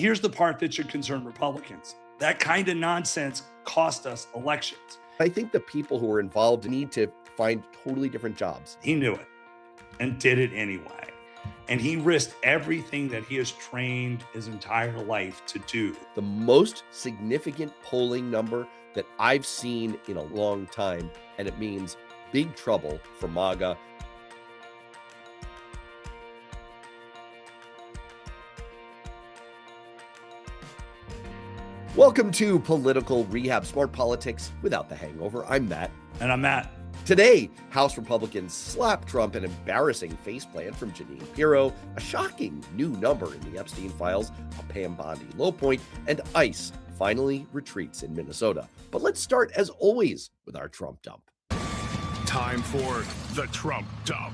Here's the part that should concern Republicans. That kind of nonsense cost us elections. I think the people who are involved need to find totally different jobs. He knew it and did it anyway. And he risked everything that he has trained his entire life to do. The most significant polling number that I've seen in a long time, and it means big trouble for MAGA. Welcome to Political Rehab, smart politics without the hangover. I'm Matt. And I'm Matt. Today, House Republicans slap Trump an embarrassing faceplant from Jeanine Pirro, a shocking new number in the Epstein files, a Pam Bondi low point, and ICE finally retreats in Minnesota. But let's start, as always, with our Trump dump. Time for the Trump dump.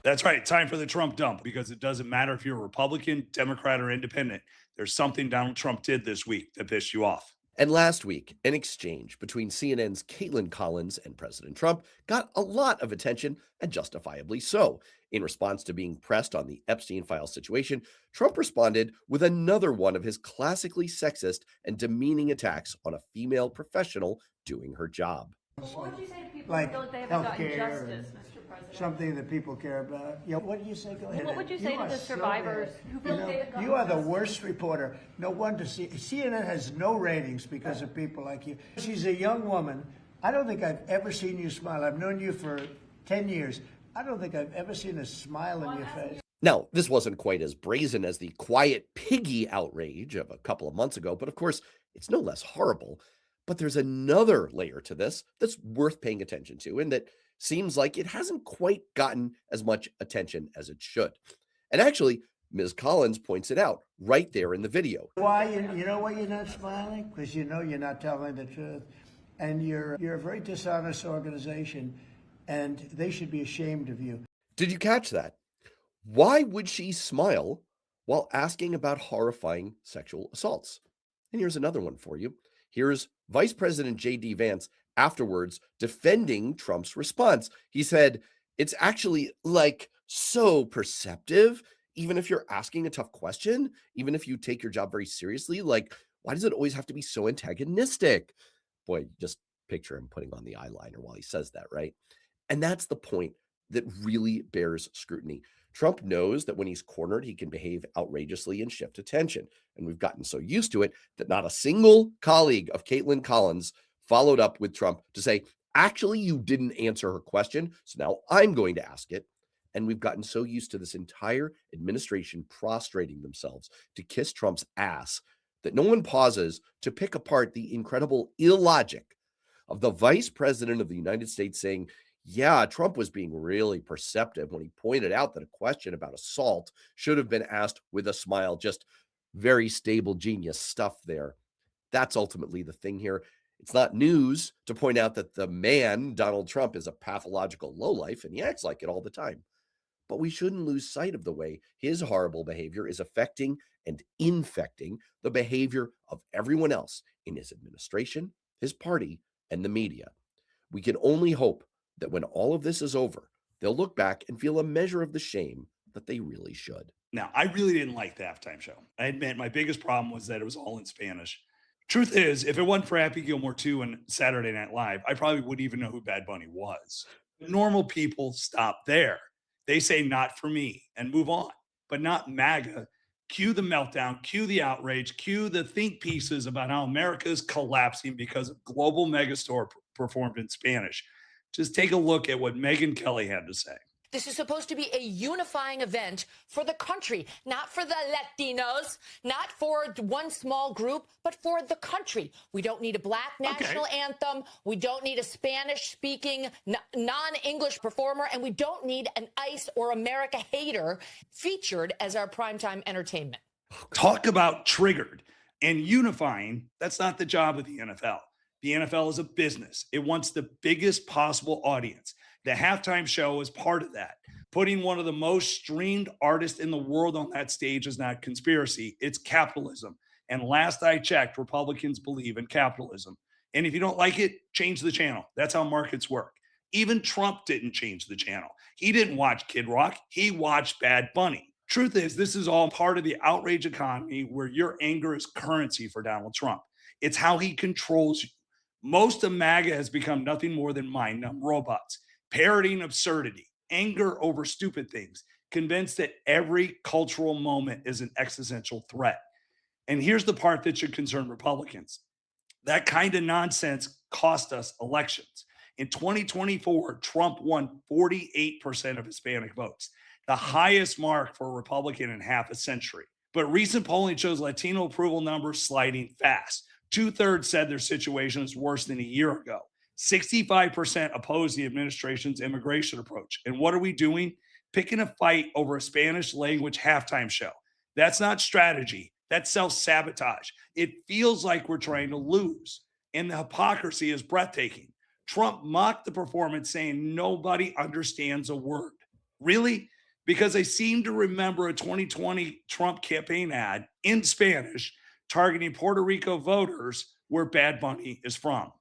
That's right. Time for the Trump dump, because it doesn't matter if you're a Republican, Democrat, or independent. There's something Donald Trump did this week that pissed you off. And last week, an exchange between CNN's Caitlin Collins and President Trump got a lot of attention, and justifiably so. In response to being pressed on the Epstein file situation, Trump responded with another one of his classically sexist and demeaning attacks on a female professional doing her job. What would you say to people who feel like they haven't gotten justice, Mr. President? Something that people care about. Yeah, what do you say? Go ahead. What would you say to the survivors who feel like they haven't gotten You are the justice? worst reporter. No wonder CNN has no ratings because of people like you. She's a young woman. I don't think I've ever seen you smile. I've known you for 10 years. I don't think I've ever seen a smile on your face. Now, this wasn't quite as brazen as the quiet piggy outrage of a couple of months ago, but of course, it's no less horrible. But there's another layer to this that's worth paying attention to, and that seems like it hasn't quite gotten as much attention as it should. And actually, Ms. Collins points it out right there in the video. Why? You know why you're not smiling? Because you know you're not telling the truth. And you're a very dishonest organization, and they should be ashamed of you. Did you catch that? Why would she smile while asking about horrifying sexual assaults? And here's another one for you. Here's Vice President J.D. Vance afterwards defending Trump's response. He said, it's actually like so perceptive, even if you're asking a tough question, even if you take your job very seriously, like, why does it always have to be so antagonistic? Boy, just picture him putting on the eyeliner while he says that, right? And that's the point that really bears scrutiny. Trump knows that when he's cornered, he can behave outrageously and shift attention. And we've gotten so used to it that not a single colleague of Caitlin Collins followed up with Trump to say, actually, you didn't answer her question, so now I'm going to ask it. And we've gotten so used to this entire administration prostrating themselves to kiss Trump's ass that no one pauses to pick apart the incredible illogic of the vice president of the United States saying, yeah, Trump was being really perceptive when he pointed out that a question about assault should have been asked with a smile. Just very stable genius stuff there. That's ultimately the thing here. It's not news to point out that the man, Donald Trump, is a pathological lowlife, and he acts like it all the time. But we shouldn't lose sight of the way his horrible behavior is affecting and infecting the behavior of everyone else in his administration, his party, and the media. We can only hope that when all of this is over, they'll look back and feel a measure of the shame that they really should. Now, I really didn't like the halftime show. I admit my biggest problem was that it was all in Spanish. Truth is, if it wasn't for Happy Gilmore 2 and Saturday Night Live, I probably wouldn't even know who Bad Bunny was. Normal people stop there. They say, not for me, and move on. But not MAGA. Cue the meltdown, cue the outrage, cue the think pieces about how America is collapsing because a global megastore performed in Spanish. Just take a look at what Megyn Kelly had to say. This is supposed to be a unifying event for the country, not for the Latinos, not for one small group, but for the country. We don't need a black national anthem. We don't need a Spanish-speaking, non-English performer, and we don't need an ICE or America hater featured as our primetime entertainment. Talk about triggered and unifying. That's not the job of the NFL. The NFL is a business. It wants the biggest possible audience. The halftime show is part of that. Putting one of the most streamed artists in the world on that stage is not conspiracy. It's capitalism. And last I checked, Republicans believe in capitalism. And if you don't like it, change the channel. That's how markets work. Even Trump didn't change the channel. He didn't watch Kid Rock. He watched Bad Bunny. Truth is, this is all part of the outrage economy where your anger is currency for Donald Trump. It's how he controls you. Most of MAGA has become nothing more than mind-numb robots, parroting absurdity, anger over stupid things, convinced that every cultural moment is an existential threat. And here's the part that should concern Republicans. That kind of nonsense cost us elections. In 2024, Trump won 48% of Hispanic votes, the highest mark for a Republican in half a century. But recent polling shows Latino approval numbers sliding fast. 2/3 said their situation is worse than a year ago. 65% oppose the administration's immigration approach. And what are we doing? Picking a fight over a Spanish language halftime show. That's not strategy. That's self-sabotage. It feels like we're trying to lose. And the hypocrisy is breathtaking. Trump mocked the performance, saying nobody understands a word. Really? Because I seem to remember a 2020 Trump campaign ad in Spanish targeting Puerto Rico voters where Bad Bunny is from.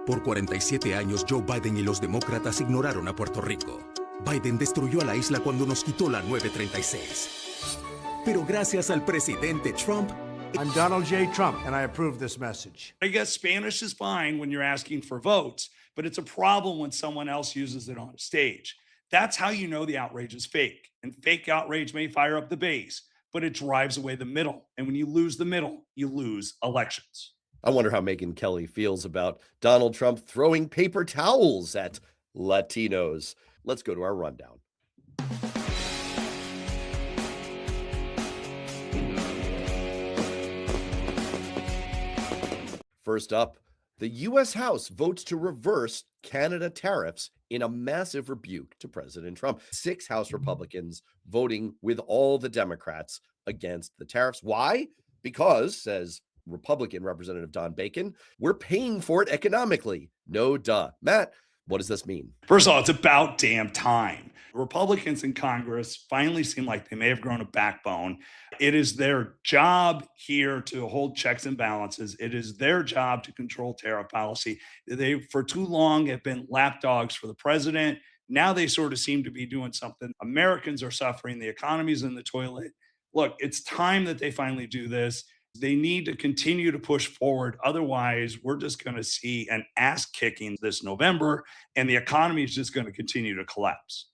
Por 47 años, Joe Biden y los demócratas ignoraron a Puerto Rico. Biden destruyó a la isla cuando nos quitó la 936. Pero gracias al presidente Trump. I'm Donald J. Trump, and I approve this message. I guess Spanish is fine when you're asking for votes, but it's a problem when someone else uses it on a stage. That's how you know the outrage is fake. And fake outrage may fire up the base, but it drives away the middle. And when you lose the middle, you lose elections. I wonder how Megyn Kelly feels about Donald Trump throwing paper towels at Latinos. Let's go to our rundown. First up, the U.S. House votes to reverse Canada tariffs in a massive rebuke to President Trump. 6 House Republicans voting with all the Democrats against the tariffs. Why? Because, says Republican Representative Don Bacon, we're paying for it economically. No duh. Matt, what does this mean? First of all, it's about damn time. Republicans in Congress finally seem like they may have grown a backbone. It is their job here to hold checks and balances. It is their job to control tariff policy. They, for too long, have been lapdogs for the president. Now they sort of seem to be doing something. Americans are suffering. The economy's in the toilet. Look, it's time that they finally do this. They need to continue to push forward. Otherwise, we're just going to see an ass kicking this November, and the economy is just going to continue to collapse.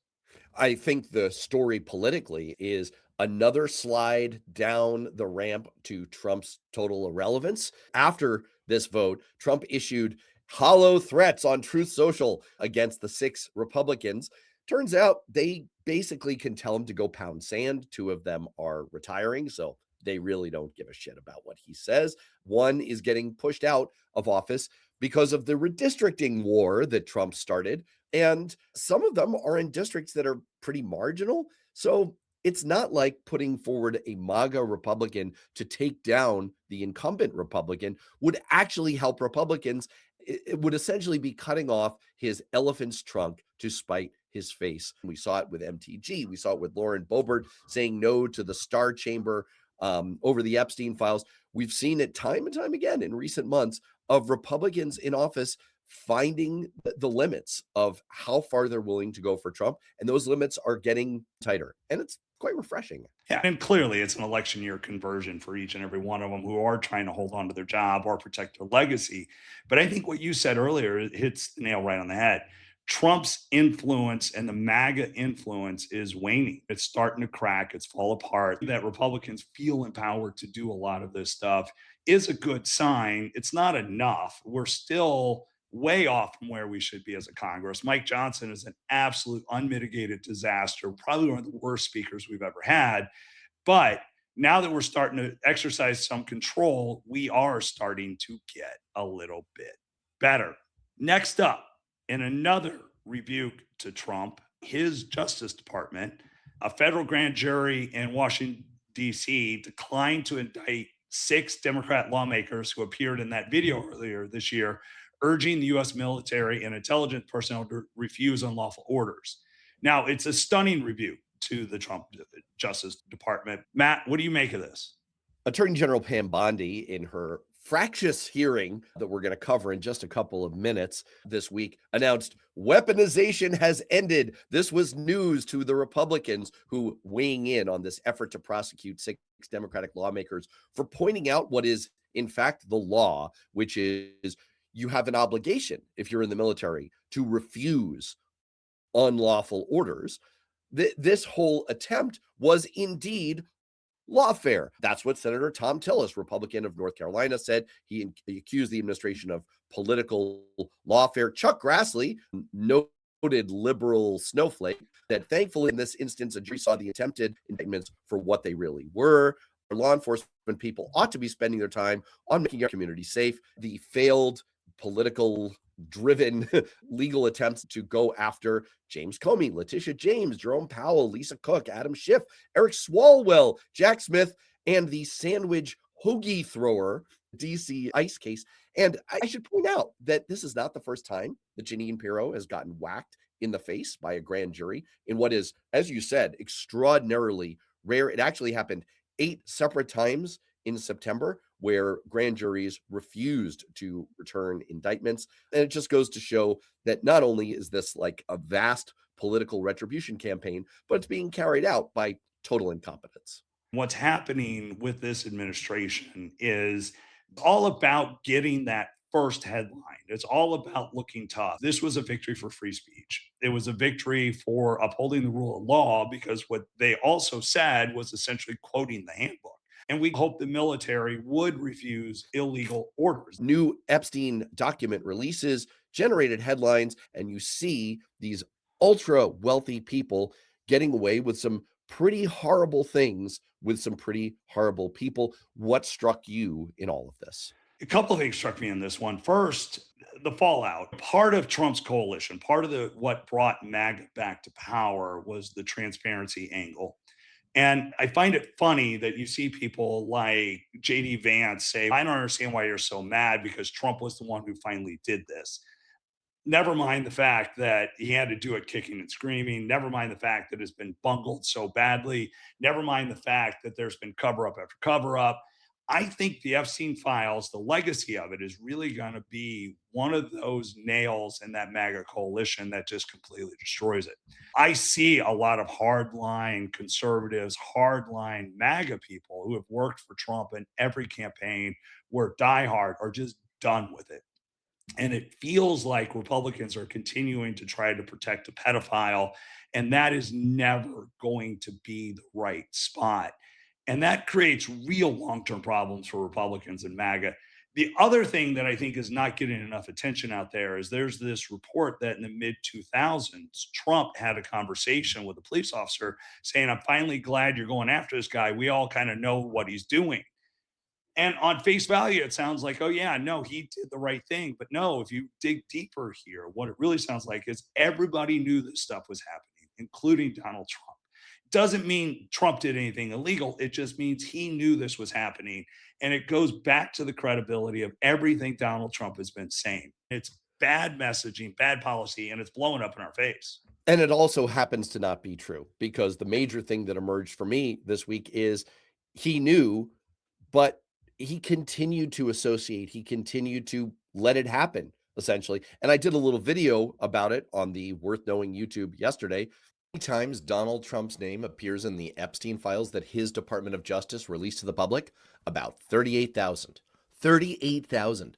I think the story politically is another slide down the ramp to Trump's total irrelevance. After this vote, Trump issued hollow threats on Truth Social against the 6 Republicans. Turns out they basically can tell him to go pound sand. 2 of them are retiring, so they really don't give a shit about what he says. One is getting pushed out of office because of the redistricting war that Trump started. And some of them are in districts that are pretty marginal. So it's not like putting forward a MAGA Republican to take down the incumbent Republican would actually help Republicans. It would essentially be cutting off his elephant's trunk to spite his face. We saw it with MTG. We saw it with Lauren Boebert saying no to the Star Chamber over the Epstein files. We've seen it time and time again in recent months of Republicans in office finding the limits of how far they're willing to go for Trump. And those limits are getting tighter. And it's quite refreshing. Yeah, and clearly it's an election year conversion for each and every one of them who are trying to hold on to their job or protect their legacy. But I think what you said earlier hits the nail right on the head. Trump's influence and the MAGA influence is waning. It's starting to crack. It's fall apart. That Republicans feel empowered to do a lot of this stuff is a good sign. It's not enough. We're still way off from where we should be as a Congress. Mike Johnson is an absolute unmitigated disaster, probably one of the worst speakers we've ever had. But now that we're starting to exercise some control, we are starting to get a little bit better. Next up, in another rebuke to Trump, his Justice Department, a federal grand jury in Washington, D.C. declined to indict 6 Democrat lawmakers who appeared in that video earlier this year, urging the U.S. military and intelligence personnel to refuse unlawful orders. Now, it's a stunning rebuke to the Trump Justice Department. Matt, what do you make of this? Attorney General Pam Bondi, in her fractious hearing that we're going to cover in just a couple of minutes this week announced weaponization has ended. This was news to the Republicans who weighing in on this effort to prosecute 6 Democratic lawmakers for pointing out what is in fact the law, which is you have an obligation if you're in the military to refuse unlawful orders. This whole attempt was indeed lawfare. That's what Senator Tom Tillis, Republican of North Carolina, said. He accused the administration of political lawfare. Chuck Grassley, noted liberal snowflake, that thankfully in this instance, a jury saw the attempted indictments for what they really were. Law enforcement people ought to be spending their time on making our community safe. The failed political driven legal attempts to go after James Comey, Letitia James, Jerome Powell, Lisa Cook, Adam Schiff, Eric Swalwell, Jack Smith, and the sandwich hoagie thrower DC ICE case. And I should point out that this is not the first time that Jeanine Pirro has gotten whacked in the face by a grand jury in what is, as you said, extraordinarily rare. It actually happened 8 separate times in September where grand juries refused to return indictments. And it just goes to show that not only is this like a vast political retribution campaign, but it's being carried out by total incompetence. What's happening with this administration is all about getting that first headline. It's all about looking tough. This was a victory for free speech. It was a victory for upholding the rule of law, because what they also said was essentially quoting the handbook. And we hope the military would refuse illegal orders. New Epstein document releases generated headlines, and you see these ultra wealthy people getting away with some pretty horrible things with some pretty horrible people. What struck you in all of this? A couple of things struck me in this one. First, the fallout. Part of Trump's coalition, part of what brought MAGA back to power was the transparency angle. And I find it funny that you see people like JD Vance say, I don't understand why you're so mad because Trump was the one who finally did this. Never mind the fact that he had to do it kicking and screaming. Never mind the fact that it's been bungled so badly. Never mind the fact that there's been cover up after cover up. I think the Epstein files, the legacy of it is really going to be one of those nails in that MAGA coalition that just completely destroys it. I see a lot of hardline conservatives, hardline MAGA people who have worked for Trump in every campaign, were diehard, are just done with it. And it feels like Republicans are continuing to try to protect a pedophile, and that is never going to be the right spot. And that creates real long-term problems for Republicans and MAGA. The other thing that I think is not getting enough attention out there is there's this report that in the mid-2000s, Trump had a conversation with a police officer saying, I'm finally glad you're going after this guy. We all kind of know what he's doing. And on face value, it sounds like, oh, yeah, no, he did the right thing. But no, if you dig deeper here, what it really sounds like is everybody knew this stuff was happening, including Donald Trump. Doesn't mean Trump did anything illegal. It just means he knew this was happening. And it goes back to the credibility of everything Donald Trump has been saying. It's bad messaging, bad policy, and it's blowing up in our face. And it also happens to not be true, because the major thing that emerged for me this week is he knew, but he continued to associate. He continued to let it happen, essentially. And I did a little video about it on the Worth Knowing YouTube yesterday. Times Donald Trump's name appears in the Epstein files that his Department of Justice released to the public? About 38,000. 38,000.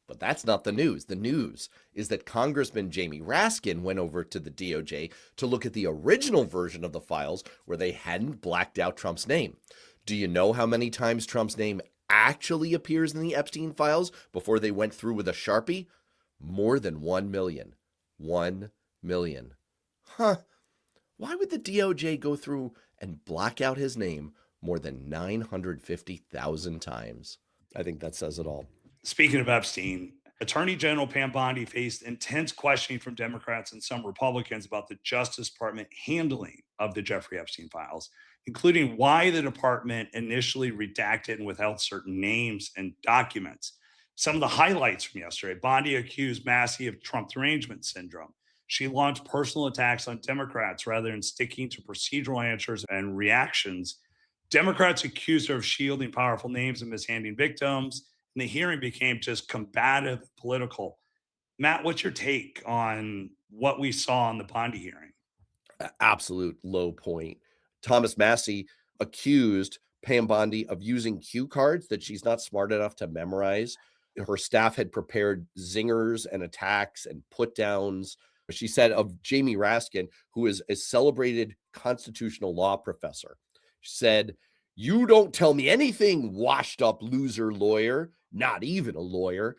But that's not the news. The news is that Congressman Jamie Raskin went over to the DOJ to look at the original version of the files where they hadn't blacked out Trump's name. Do you know how many times Trump's name actually appears in the Epstein files before they went through with a Sharpie? More than 1 million. 1 million. Huh. Why would the DOJ go through and black out his name more than 950,000 times? I think that says it all. Speaking of Epstein, Attorney General Pam Bondi faced intense questioning from Democrats and some Republicans about the Justice Department handling of the Jeffrey Epstein files, including why the department initially redacted and withheld certain names and documents. Some of the highlights from yesterday: Bondi accused Massey of Trump derangement syndrome. She launched personal attacks on Democrats rather than sticking to procedural answers and reactions. Democrats accused her of shielding powerful names and mishandling victims. And the hearing became just combative, political. Matt, what's your take on what we saw on the Bondi hearing? Absolute low point. Thomas Massey accused Pam Bondi of using cue cards that she's not smart enough to memorize. Her staff had prepared zingers and attacks and put downs. She said of Jamie Raskin, who is a celebrated constitutional law professor, she said, "You don't tell me anything, washed up loser lawyer, not even a lawyer."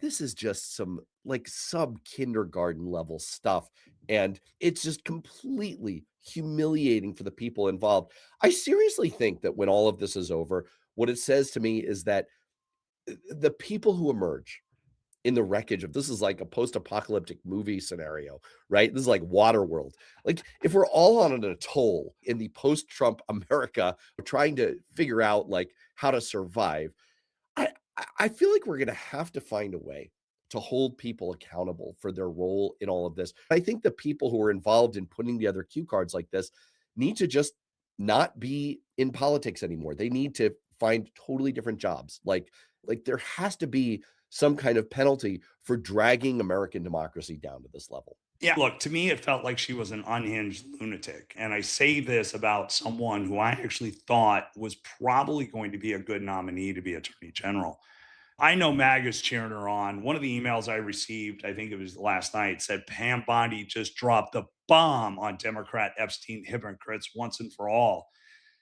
This is just some like sub kindergarten level stuff. And it's just completely humiliating for the people involved. I seriously think that when all of this is over, what it says to me is that the people who emerge in the wreckage of this is like a post-apocalyptic movie scenario, right? This is like Waterworld. Like if we're all on an atoll in the post-Trump America trying to figure out like how to survive, I feel like we're going to have to find a way to hold people accountable for their role in all of this. I think the people who are involved in putting together cue cards like this need to just not be in politics anymore. They need to find totally different jobs. Like there has to be some kind of penalty for dragging American democracy down to this level. Yeah, look, to me, it felt like she was an unhinged lunatic. And I say this about someone who I actually thought was probably going to be a good nominee to be attorney general. I know MAGA's cheering her on. One of the emails I received, I think it was last night, said Pam Bondi just dropped the bomb on Democrat Epstein hypocrites once and for all.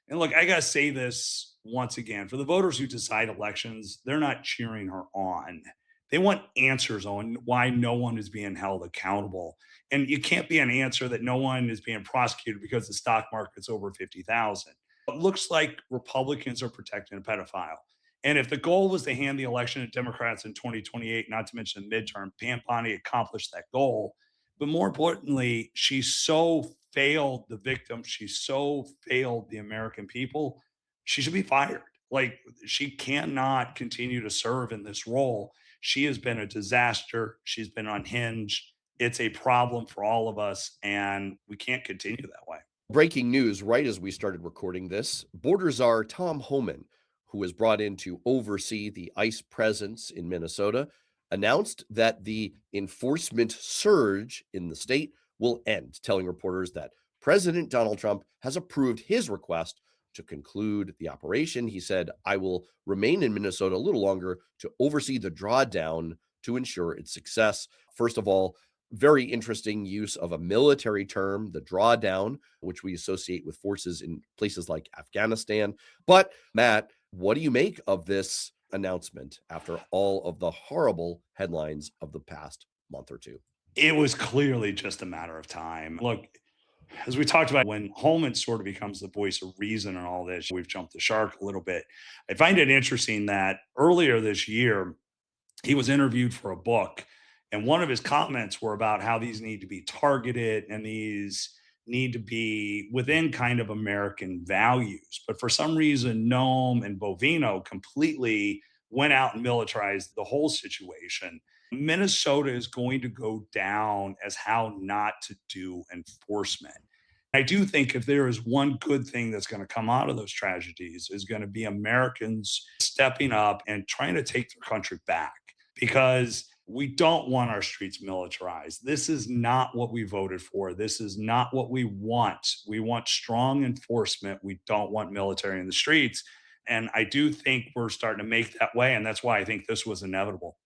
And look, I got to say this once again for the voters who decide elections, they're not cheering her on. They want answers on why no one is being held accountable. And you can't be an answer that no one is being prosecuted because the stock market's over 50,000. It looks like Republicans are protecting a pedophile. And if the goal was to hand the election to Democrats in 2028, not to mention the midterm, Pam Bondi accomplished that goal. But more importantly, she so failed the victim. She so failed the American people. She should be fired. Like she cannot continue to serve in this role. She has been a disaster. She's been unhinged. It's a problem for all of us, and we can't continue that way. Breaking news right as we started recording this, border czar Tom Homan, who was brought in to oversee the ICE presence in Minnesota, announced that the enforcement surge in the state will end, telling reporters that President Donald Trump has approved his request to conclude the operation. He said, "I will remain in Minnesota a little longer to oversee the drawdown to ensure its success." First of all, very interesting use of a military term, the drawdown, which we associate with forces in places like Afghanistan. But Matt, what do you make of this announcement after all of the horrible headlines of the past month or two? It was clearly just a matter of time. Look, as we talked about, when Holman sort of becomes the voice of reason and all this, we've jumped the shark a little bit. I find it interesting that earlier this year, he was interviewed for a book, and one of his comments were about how these need to be targeted and these need to be within kind of American values. But for some reason, Noam and Bovino completely went out and militarized the whole situation. Minnesota is going to go down as how not to do enforcement. I do think if there is one good thing that's going to come out of those tragedies is going to be Americans stepping up and trying to take their country back, because we don't want our streets militarized. This is not what we voted for. This is not what we want. We want strong enforcement. We don't want military in the streets. And I do think we're starting to make that way. And that's why I think this was inevitable.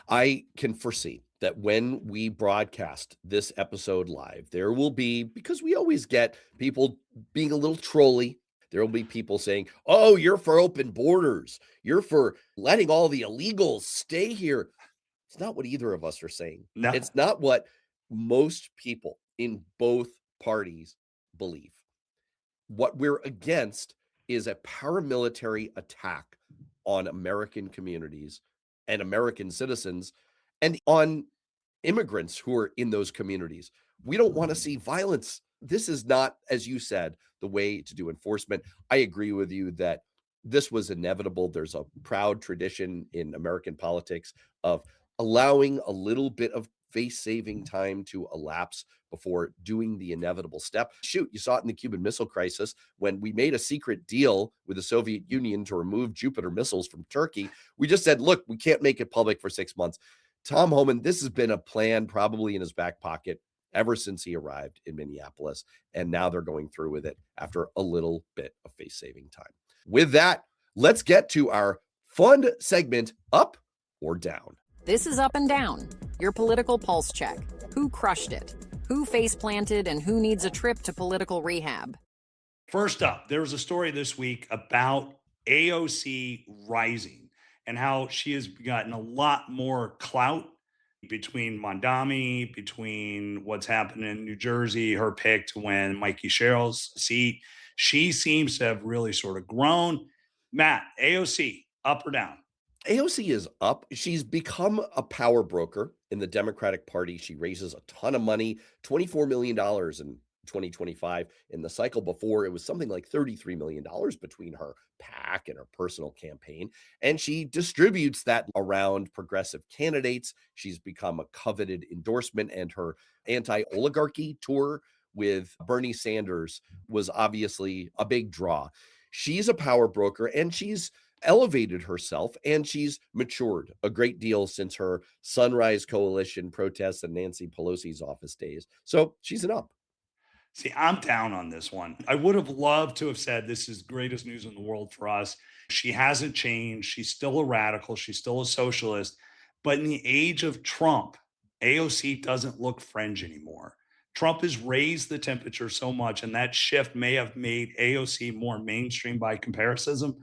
I can foresee that when we broadcast this episode live, there will be, because we always get people being a little trolly, there will be people saying, "Oh, you're for open borders. You're for letting all the illegals stay here." It's not what either of us are saying. No. It's not what most people in both parties believe. What we're against is a paramilitary attack on American communities and American citizens and on immigrants who are in those communities. We don't want to see violence. This is not, as you said, the way to do enforcement. I agree with you that this was inevitable. There's a proud tradition in American politics of allowing a little bit of face-saving time to elapse before doing the inevitable step. Shoot, you saw it in the Cuban Missile Crisis when we made a secret deal with the Soviet Union to remove Jupiter missiles from Turkey. We just said, look, we can't make it public for 6 months. Tom Homan, this has been a plan probably in his back pocket ever since he arrived in Minneapolis, and now they're going through with it after a little bit of face-saving time. With that, let's get to our fun segment, Up or Down. This is Up and Down, your political pulse check. Who crushed it? Who face planted and who needs a trip to political rehab? First up, there was a story this week about AOC rising and how she has gotten a lot more clout between Mondami, between what's happening in New Jersey, her pick to win Mikey Sherrill's seat. She seems to have really sort of grown. Matt, AOC, up or down? AOC is up. She's become a power broker in the Democratic Party. She raises a ton of money, $24 million in 2025. In the cycle before, it was something like $33 million between her PAC and her personal campaign. And she distributes that around progressive candidates. She's become a coveted endorsement, and her anti-oligarchy tour with Bernie Sanders was obviously a big draw. She's a power broker, and she's elevated herself, and she's matured a great deal since her Sunrise Coalition protests and Nancy Pelosi's office days. So she's an up. See, I'm down on this one. I would have loved to have said this is greatest news in the world for us. She hasn't changed. She's still a radical. She's still a socialist. But in the age of Trump, AOC doesn't look fringe anymore. Trump has raised the temperature so much, and that shift may have made AOC more mainstream by comparison.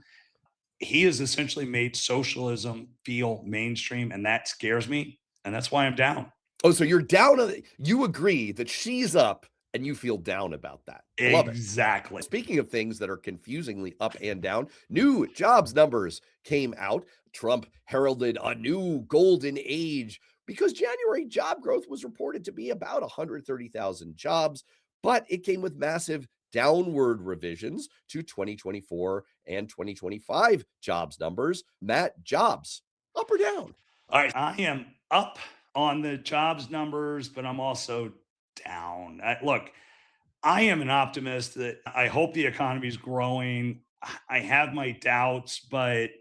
He has essentially made socialism feel mainstream, and that scares me. And that's why I'm down. Oh, so you're down on it. You agree that she's up and you feel down about that. Love it. Exactly. Speaking of things that are confusingly up and down, new jobs numbers came out. Trump heralded a new golden age because January job growth was reported to be about 130,000 jobs, but it came with massive downward revisions to 2024 and 2025 jobs numbers. Matt, jobs, up or down? All right. I am up on the jobs numbers, but I'm also down. Look, I am an optimist that I hope the economy is growing. I have my doubts, but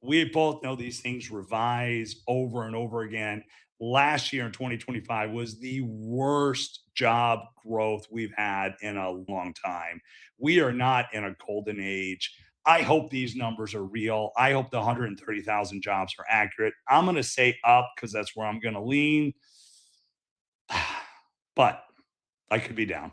we both know these things revise over and over again. Last year in 2025 was the worst job growth we've had in a long time. We are not in a golden age. I hope these numbers are real. I hope the 130,000 jobs are accurate. I'm going to say up because that's where I'm going to lean. But I could be down.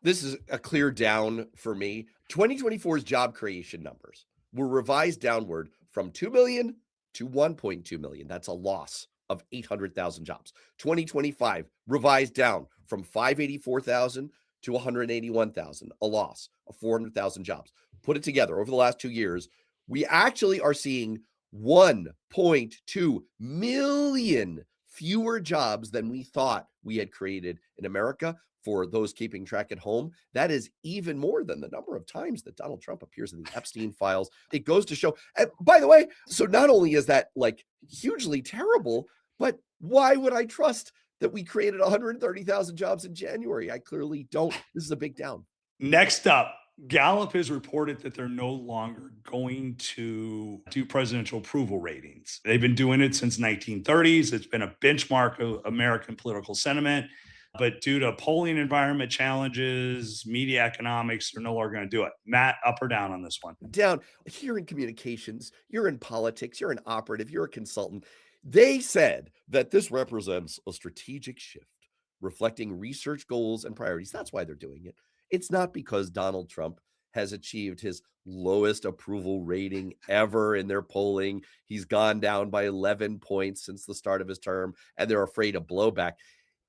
This is a clear down for me. 2024's job creation numbers were revised downward from 2 million to 1.2 million. That's a loss of 800,000 jobs. 2025 revised down from 584,000 to 181,000, a loss of 400,000 jobs. Put it together over the last 2 years, we actually are seeing 1.2 million fewer jobs than we thought we had created in America. For those keeping track at home, that is even more than the number of times that Donald Trump appears in the Epstein files. It goes to show, and by the way, so not only is that like hugely terrible, but why would I trust that we created 130,000 jobs in January? I clearly don't. This is a big down. Next up, Gallup has reported that they're no longer going to do presidential approval ratings. They've been doing it since 1930s. It's been a benchmark of American political sentiment. But due to polling environment challenges, media economics, they're no longer going to do it. Matt, up or down on this one? Down. You're in communications, you're in politics, you're an operative, you're a consultant. They said that this represents a strategic shift reflecting research goals and priorities. That's why they're doing it. It's not because Donald Trump has achieved his lowest approval rating ever in their polling. He's gone down by 11 points since the start of his term, and they're afraid of blowback.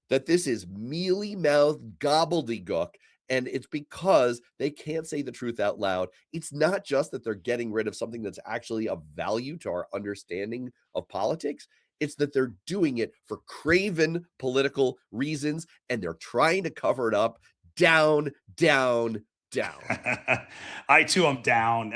That this is mealy-mouthed gobbledygook, and it's because they can't say the truth out loud. It's not just that they're getting rid of something that's actually of value to our understanding of politics. It's that they're doing it for craven political reasons, and they're trying to cover it up. Down, down, down. I too am down.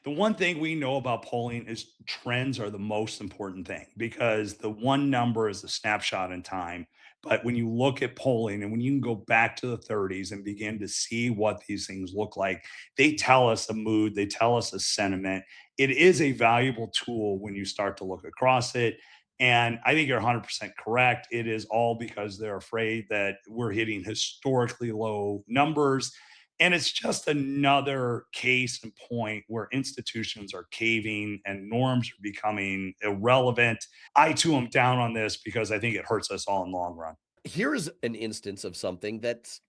The one thing we know about polling is trends are the most important thing because the one number is a snapshot in time. But when you look at polling and when you can go back to the 30s and begin to see what these things look like, they tell us a mood, they tell us a sentiment. It is a valuable tool when you start to look across it. And I think you're 100% correct. It is all because they're afraid that we're hitting historically low numbers. And it's just another case and point where institutions are caving and norms are becoming irrelevant. I too am down on this because I think it hurts us all in the long run. Here's an instance of something that's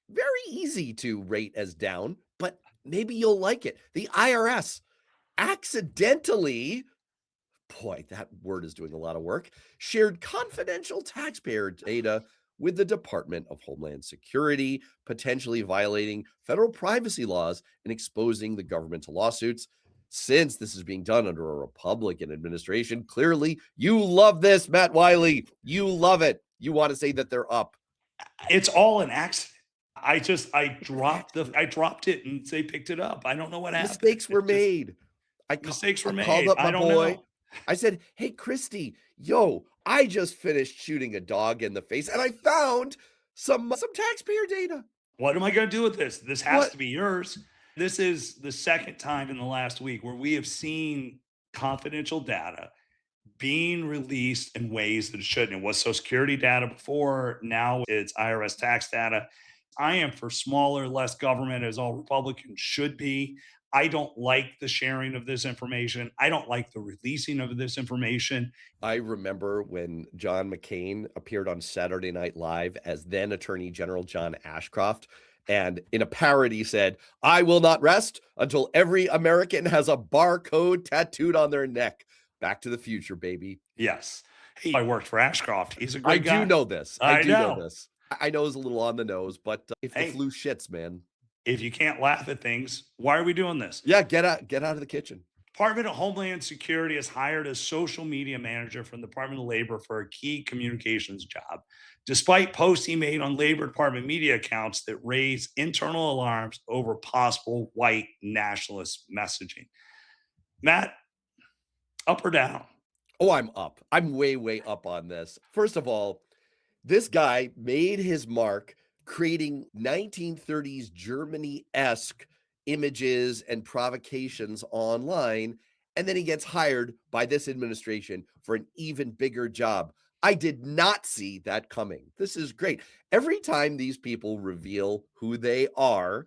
very easy to rate as down, but maybe you'll like it. The IRS accidentally, boy, that word is doing a lot of work, shared confidential taxpayer data with the Department of Homeland Security, potentially violating federal privacy laws and exposing the government to lawsuits. Since this is being done under a Republican administration, clearly you love this, Matt Wiley. You love it. You want to say that they're up. It's all an accident. I dropped it and they picked it up. I don't know what happened. Mistakes were made. Mistakes were made. Called up my I don't boy. know. I said, hey, Christy, yo, I just finished shooting a dog in the face and I found some taxpayer data. What am I going to do with this? This has to be yours. This is the second time in the last week where we have seen confidential data being released in ways that it shouldn't. It was Social Security data before. Now it's IRS tax data. I am for smaller, less government, as all Republicans should be. I don't like the sharing of this information. I don't like the releasing of this information. I remember when John McCain appeared on Saturday Night Live as then Attorney General John Ashcroft, and in a parody said, I will not rest until every American has a barcode tattooed on their neck. Back to the future, baby. Yes. I worked for Ashcroft. He's a great guy. I do know this. I do know. know this. I know it's a little on the nose, but if the flu shits, man. If you can't laugh at things, why are we doing this? Yeah, get out of the kitchen. Department of Homeland Security has hired a social media manager from the Department of Labor for a key communications job, despite posts he made on Labor Department media accounts that raise internal alarms over possible white nationalist messaging. Matt, up or down? Oh, I'm up. I'm way, way up on this. First of all, this guy made his mark creating 1930s Germany-esque images and provocations online, and then he gets hired by this administration for an even bigger job. I did not see that coming. This is great. Every time these people reveal who they are,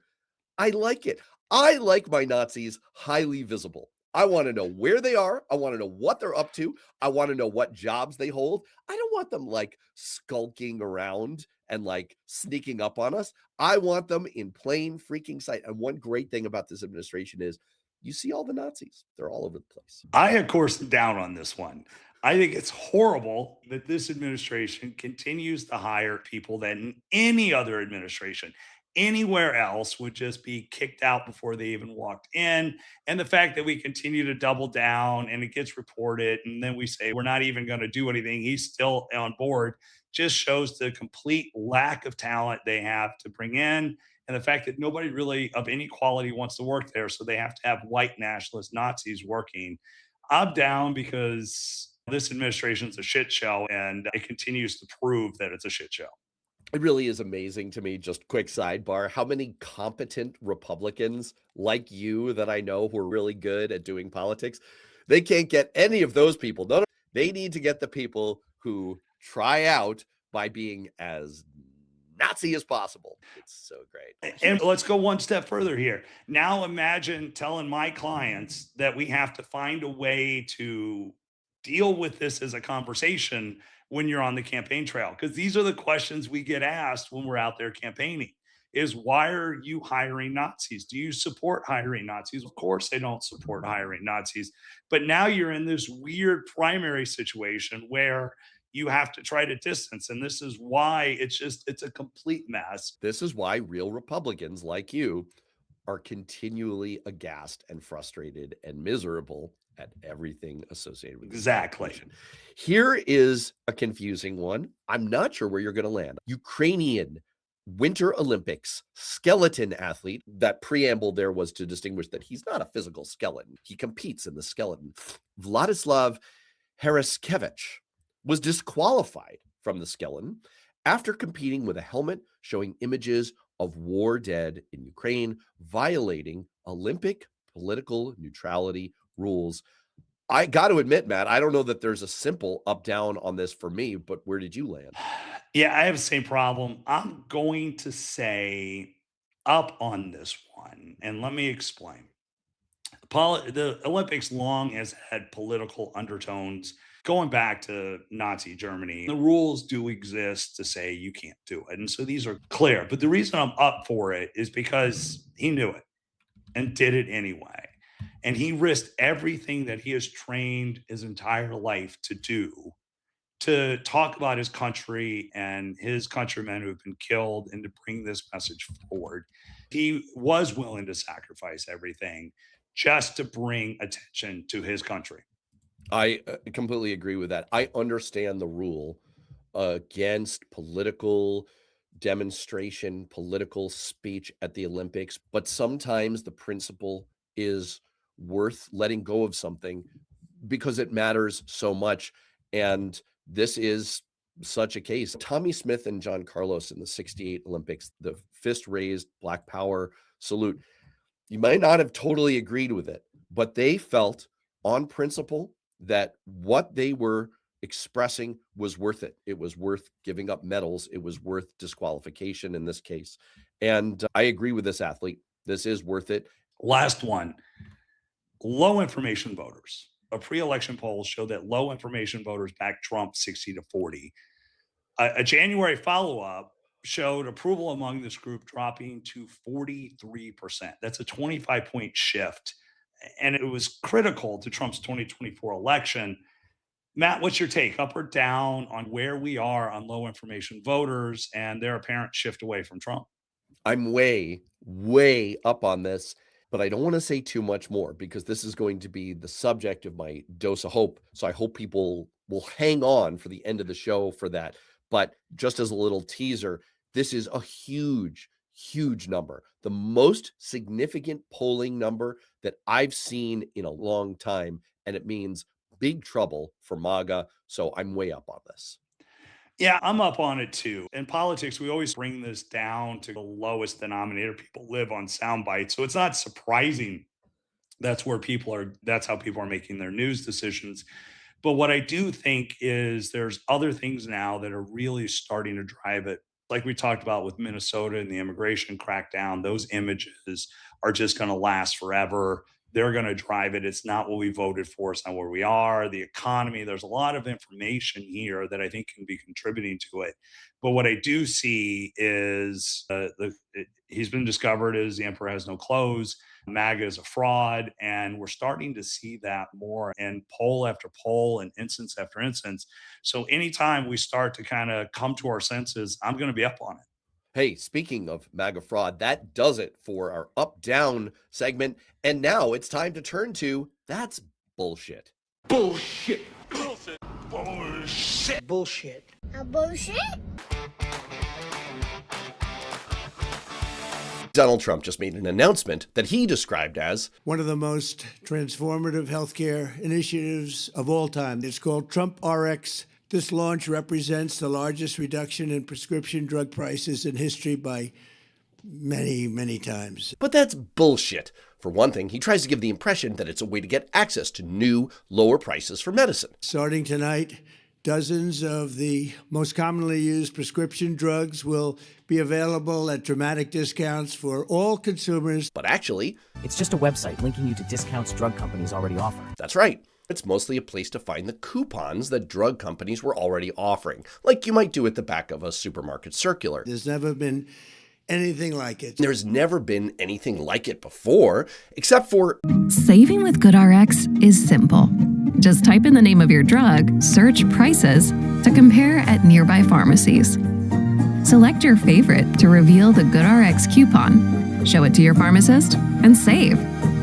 I like it. I like my Nazis highly visible. I want to know where they are. I want to know what they're up to. I want to know what jobs they hold. I don't want them like skulking around and like sneaking up on us. I want them in plain freaking sight. And one great thing about this administration is you see all the Nazis. They're all over the place. I, of course, am down on this one. I think it's horrible that this administration continues to hire people that in any other administration, anywhere else, would just be kicked out before they even walked in. And the fact that we continue to double down and it gets reported and then we say we're not even going to do anything, he's still on board, just shows the complete lack of talent they have to bring in. And the fact that nobody really of any quality wants to work there. So they have to have white nationalist Nazis working. I'm down because this administration is a shit show and it continues to prove that it's a shit show. It really is amazing to me, just quick sidebar, how many competent Republicans like you that I know who are really good at doing politics, they can't get any of those people. No, they need to get the people who try out by being as Nazi as possible. It's so great. And let's go one step further here. Now imagine telling my clients that we have to find a way to deal with this as a conversation when you're on the campaign trail, because these are the questions we get asked when we're out there campaigning is why are you hiring Nazis? Do you support hiring Nazis? Of course I don't support hiring Nazis, but now you're in this weird primary situation where you have to try to distance. And this is why it's a complete mess. This is why real Republicans like you are continually aghast and frustrated and miserable at everything associated with exactly. Here is a confusing one. I'm not sure where you're going to land. Ukrainian Winter Olympics skeleton athlete. That preamble there was to distinguish that he's not a physical skeleton. He competes in the skeleton. Vladislav Haraskevich was disqualified from the skeleton after competing with a helmet showing images of war dead in Ukraine, violating Olympic political neutrality rules. I got to admit, Matt, I don't know that there's a simple up-down on this for me, but where did you land? Yeah, I have the same problem. I'm going to say up on this one, and let me explain. The Olympics long has had political undertones going back to Nazi Germany. The rules do exist to say you can't do it. And so these are clear. But the reason I'm up for it is because he knew it and did it anyway. And he risked everything that he has trained his entire life to do, to talk about his country and his countrymen who have been killed and to bring this message forward. He was willing to sacrifice everything just to bring attention to his country. I completely agree with that. I understand the rule against political demonstration, political speech at the Olympics, but sometimes the principle is worth letting go of something because it matters so much. And this is such a case. Tommy Smith and John Carlos in the 68 Olympics, the fist raised Black Power salute. You might not have totally agreed with it, but they felt on principle that what they were expressing was worth it. It was worth giving up medals. It was worth disqualification in this case. And I agree with this athlete. This is worth it. Last one, low information voters. A pre-election poll showed that low information voters backed Trump 60-40. A January follow-up showed approval among this group dropping to 43%. That's a 25-point shift. And it was critical to Trump's 2024 election. Matt, what's your take, up or down, on where we are on low information voters and their apparent shift away from Trump? I'm way, way up on this, but I don't want to say too much more because this is going to be the subject of my dose of hope. So I hope people will hang on for the end of the show for that. But just as a little teaser, this is a huge, huge number. The most significant polling number that I've seen in a long time. And it means big trouble for MAGA. So I'm way up on this. Yeah, I'm up on it too. In politics, we always bring this down to the lowest denominator. People live on sound bites. So it's not surprising that's how people are making their news decisions. But what I do think is there's other things now that are really starting to drive it. Like we talked about with Minnesota and the immigration crackdown, those images are just going to last forever. They're going to drive it. It's not what we voted for. It's not where we are. The economy, there's a lot of information here that I think can be contributing to it. But what I do see is he's been discovered as the emperor has no clothes. MAGA is a fraud. And we're starting to see that more in poll after poll and instance after instance. So anytime we start to kind of come to our senses, I'm going to be up on it. Hey, speaking of MAGA fraud, that does it for our up-down segment. And now it's time to turn to That's Bullshit. Bullshit. Bullshit. Bullshit. Bullshit. Bullshit? Donald Trump just made an announcement that he described as One of the most transformative healthcare initiatives of all time. It's called Trump RX. This launch represents the largest reduction in prescription drug prices in history by many, many times. But that's bullshit. For one thing, he tries to give the impression that it's a way to get access to new, lower prices for medicine. Starting tonight, dozens of the most commonly used prescription drugs will be available at dramatic discounts for all consumers. But actually, it's just a website linking you to discounts drug companies already offer. That's right. It's mostly a place to find the coupons that drug companies were already offering, like you might do at the back of a supermarket circular. There's never been anything like it. There's never been anything like it before, except for Saving with GoodRx is simple. Just type in the name of your drug, search prices to compare at nearby pharmacies. Select your favorite to reveal the GoodRx coupon, show it to your pharmacist, and save.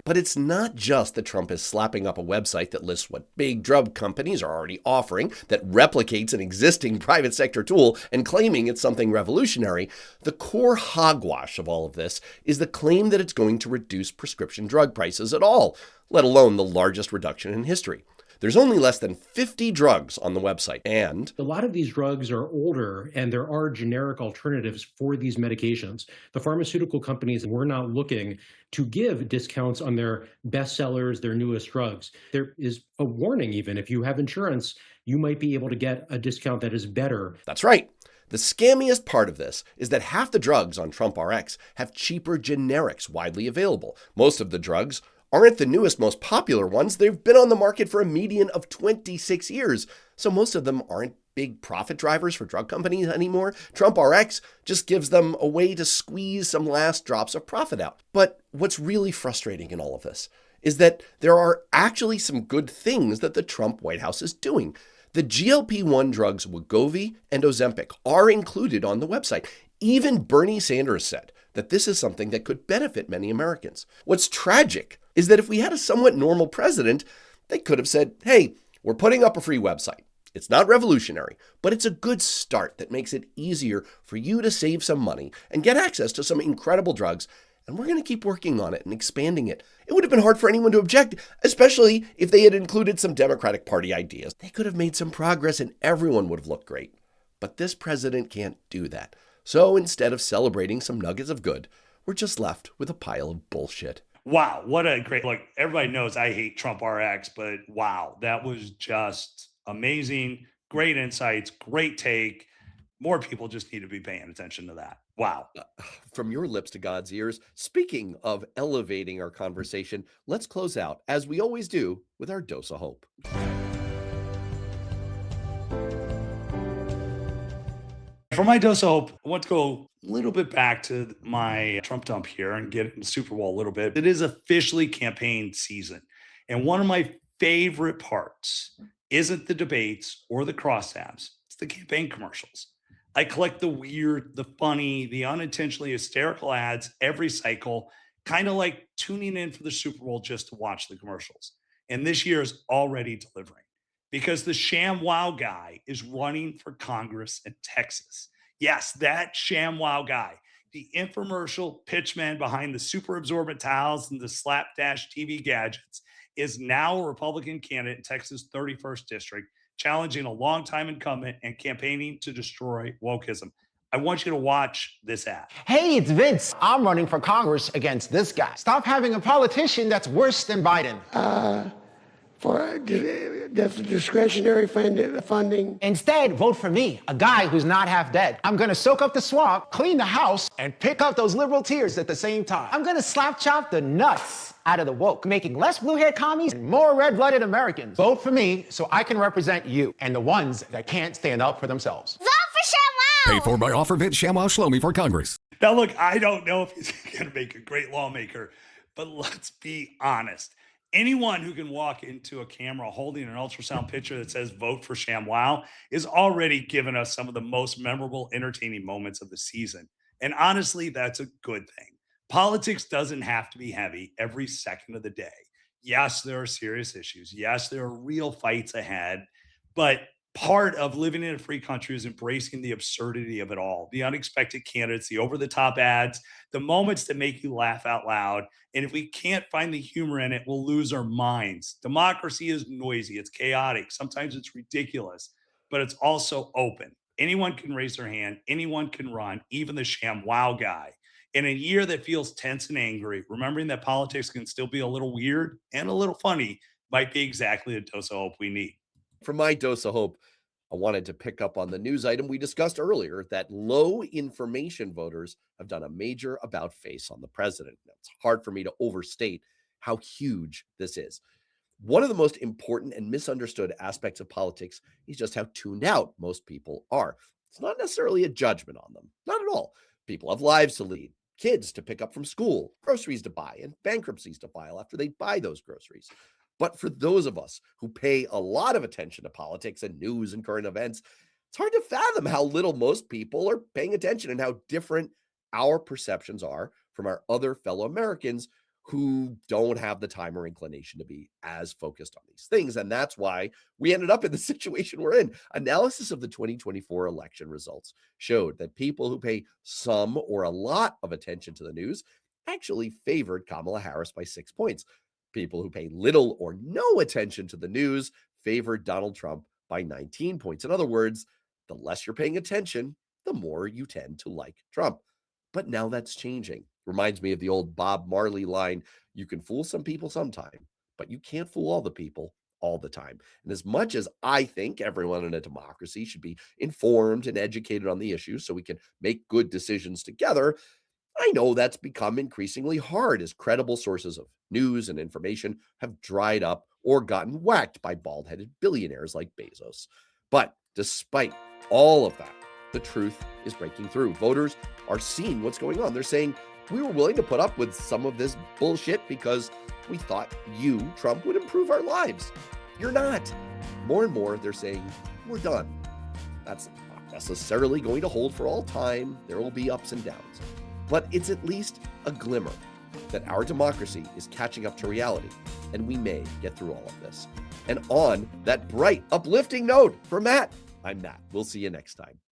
But it's not just that Trump is slapping up a website that lists what big drug companies are already offering, that replicates an existing private sector tool and claiming it's something revolutionary. The core hogwash of all of this is the claim that it's going to reduce prescription drug prices at all, let alone the largest reduction in history. There's only less than 50 drugs on the website, and a lot of these drugs are older, and there are generic alternatives for these medications. The pharmaceutical companies were not looking to give discounts on their bestsellers, their newest drugs. There is a warning, even if you have insurance, you might be able to get a discount that is better. That's right. The scammiest part of this is that half the drugs on Trump RX have cheaper generics widely available. Most of the drugs aren't the newest, most popular ones. They've been on the market for a median of 26 years. So most of them aren't big profit drivers for drug companies anymore. Trump RX just gives them a way to squeeze some last drops of profit out. But what's really frustrating in all of this is that there are actually some good things that the Trump White House is doing. The GLP-1 drugs Wegovy and Ozempic are included on the website. Even Bernie Sanders said that this is something that could benefit many Americans. What's tragic is that if we had a somewhat normal president, they could have said, hey, we're putting up a free website. It's not revolutionary, but it's a good start that makes it easier for you to save some money and get access to some incredible drugs. And we're going to keep working on it and expanding it. It would have been hard for anyone to object, especially if they had included some Democratic Party ideas. They could have made some progress and everyone would have looked great. But this president can't do that. So instead of celebrating some nuggets of good, we're just left with a pile of bullshit. Wow, what a great, like, everybody knows I hate Trump RX, but wow, that was just amazing. Great insights, great take. More people just need to be paying attention to that. Wow. From your lips to God's ears. Speaking of elevating our conversation, let's close out, as we always do, with our dose of hope. For my dose of hope, I want to go a little bit back to my Trump dump here and get into Super Bowl a little bit. It is officially campaign season. And one of my favorite parts isn't the debates or the crosstabs. It's the campaign commercials. I collect the weird, the funny, the unintentionally hysterical ads every cycle, kind of like tuning in for the Super Bowl just to watch the commercials. And this year is already delivering, because the ShamWow guy is running for Congress in Texas. Yes, that ShamWow guy, the infomercial pitchman behind the super absorbent towels and the slapdash TV gadgets, is now a Republican candidate in Texas' 31st district, challenging a longtime incumbent and campaigning to destroy wokeism. I want you to watch this ad. Hey, it's Vince. I'm running for Congress against this guy. Stop having a politician that's worse than Biden. That's discretionary funding. Instead, vote for me, a guy who's not half dead. I'm gonna soak up the swamp, clean the house, and pick up those liberal tears at the same time. I'm gonna slap chop the nuts out of the woke, making less blue-haired commies and more red-blooded Americans. Vote for me so I can represent you and the ones that can't stand up for themselves. Vote for ShamWow! Paid for by offer Vince ShamWow Shlomi for Congress. Now, look, I don't know if he's going to make a great lawmaker, but let's be honest. Anyone who can walk into a camera holding an ultrasound picture that says vote for ShamWow is already given us some of the most memorable, entertaining moments of the season. And honestly, that's a good thing. Politics doesn't have to be heavy every second of the day. Yes, there are serious issues. Yes, there are real fights ahead. But part of living in a free country is embracing the absurdity of it all, the unexpected candidates, the over-the-top ads, the moments that make you laugh out loud. And if we can't find the humor in it, we'll lose our minds. Democracy is noisy. It's chaotic. Sometimes it's ridiculous, but it's also open. Anyone can raise their hand. Anyone can run, even the ShamWow guy. In a year that feels tense and angry, remembering that politics can still be a little weird and a little funny might be exactly the dose of hope we need. For my dose of hope, I wanted to pick up on the news item we discussed earlier that low information voters have done a major about face on the president. Now, it's hard for me to overstate how huge this is. One of the most important and misunderstood aspects of politics is just how tuned out most people are. It's not necessarily a judgment on them, not at all. People have lives to lead, kids to pick up from school, groceries to buy, and bankruptcies to file after they buy those groceries. But for those of us who pay a lot of attention to politics and news and current events, it's hard to fathom how little most people are paying attention and how different our perceptions are from our other fellow Americans who don't have the time or inclination to be as focused on these things. And that's why we ended up in the situation we're in. Analysis of the 2024 election results showed that people who pay some or a lot of attention to the news actually favored Kamala Harris by 6 points. People who pay little or no attention to the news favored Donald Trump by 19 points. In other words, the less you're paying attention, the more you tend to like Trump. But now that's changing. Reminds me of the old Bob Marley line, you can fool some people sometime, but you can't fool all the people all the time. And as much as I think everyone in a democracy should be informed and educated on the issues so we can make good decisions together, I know that's become increasingly hard as credible sources of news and information have dried up or gotten whacked by bald-headed billionaires like Bezos. But despite all of that, the truth is breaking through. Voters are seeing what's going on. They're saying, we were willing to put up with some of this bullshit because we thought you, Trump, would improve our lives. You're not. More and more, they're saying, we're done. That's not necessarily going to hold for all time. There will be ups and downs. But it's at least a glimmer that our democracy is catching up to reality, and we may get through all of this. And on that bright, uplifting note for Matt, I'm Matt. We'll see you next time.